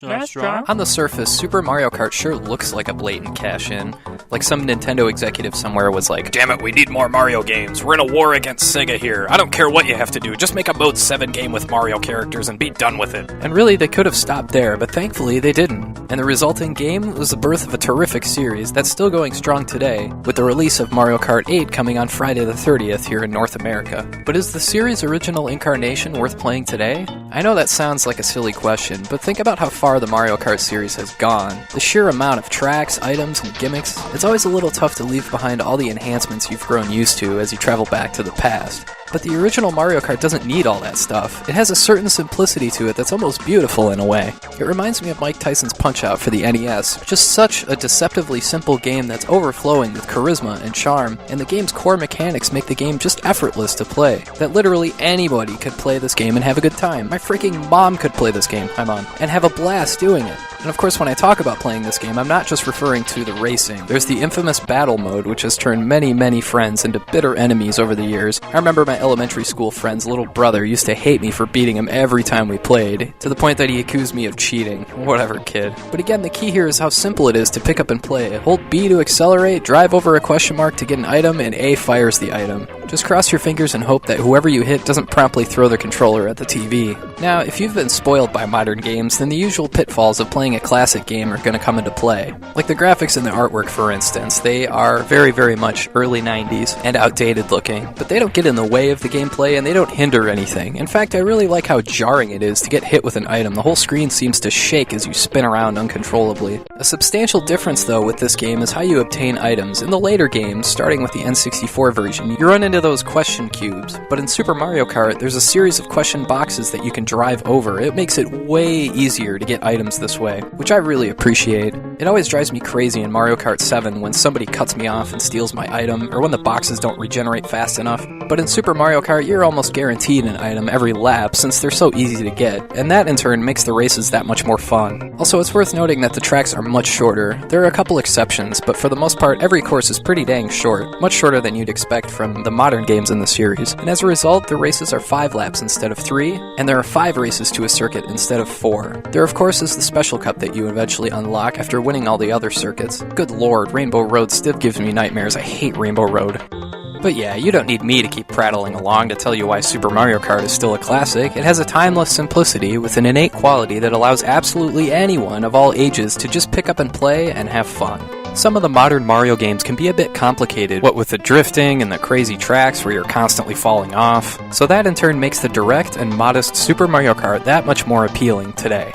SNESdrunk. On the surface, Super Mario Kart sure looks like a blatant cash-in. Like some Nintendo executive somewhere was like, "Damn it, we need more Mario games. We're in a war against Sega here. I don't care what you have to do. Just make a Mode 7 game with Mario characters and be done with it." And really, they could have stopped there, but thankfully they didn't. And the resulting game was the birth of a terrific series that's still going strong today, with the release of Mario Kart 8 coming on Friday the 30th here in North America. But is the series' original incarnation worth playing today? I know that sounds like a silly question, but think about how far the Mario Kart series has gone. The sheer amount of tracks, items, and gimmicks, it's always a little tough to leave behind all the enhancements you've grown used to as you travel back to the past. But the original Mario Kart doesn't need all that stuff. It has a certain simplicity to it that's almost beautiful in a way. It reminds me of Mike Tyson's Punch-Out for the NES, just such a deceptively simple game that's overflowing with charisma and charm, and the game's core mechanics make the game just effortless to play. That literally anybody could play this game and have a good time. My freaking mom could play this game, hi Mom, and have a blast doing it. And of course, when I talk about playing this game, I'm not just referring to the racing. There's the infamous battle mode, which has turned many friends into bitter enemies over the years. I remember my elementary school friend's little brother used to hate me for beating him every time we played, to the point that he accused me of cheating. Whatever, kid. But again, the key here is how simple it is to pick up and play. Hold B to accelerate, drive over a question mark to get an item, and A fires the item. Just cross your fingers and hope that whoever you hit doesn't promptly throw their controller at the TV. Now, if you've been spoiled by modern games, then the usual pitfalls of playing a classic game are going to come into play. Like the graphics and the artwork, for instance, they are very much early 90s and outdated looking, but they don't get in the way of the gameplay and they don't hinder anything. In fact, I really like how jarring it is to get hit with an item. The whole screen seems to shake as you spin around uncontrollably. A substantial difference, though, with this game is how you obtain items. In the later games, starting with the N64 version, you run into those question cubes, but in Super Mario Kart, there's a series of question boxes that you can drive over. It makes it way easier to get items this way, which I really appreciate. It always drives me crazy in Mario Kart 7 when somebody cuts me off and steals my item, or when the boxes don't regenerate fast enough. But in Super Mario Kart, you're almost guaranteed an item every lap since they're so easy to get, and that in turn makes the races that much more fun. Also, it's worth noting that the tracks are much shorter. There are a couple exceptions, but for the most part, every course is pretty dang short, much shorter than you'd expect from the modern games in the series. And as a result, the races are 5 laps instead of 3, and there are 5 races to a circuit instead of 4. There, of course, is the Special Cup that you eventually unlock after winning all the other circuits. Good lord, Rainbow Road still gives me nightmares. I hate Rainbow Road. But yeah, you don't need me to keep prattling along to tell you why Super Mario Kart is still a classic. It has a timeless simplicity with an innate quality that allows absolutely anyone of all ages to just pick up and play and have fun. Some of the modern Mario games can be a bit complicated, what with the drifting and the crazy tracks where you're constantly falling off. So that in turn makes the direct and modest Super Mario Kart that much more appealing today.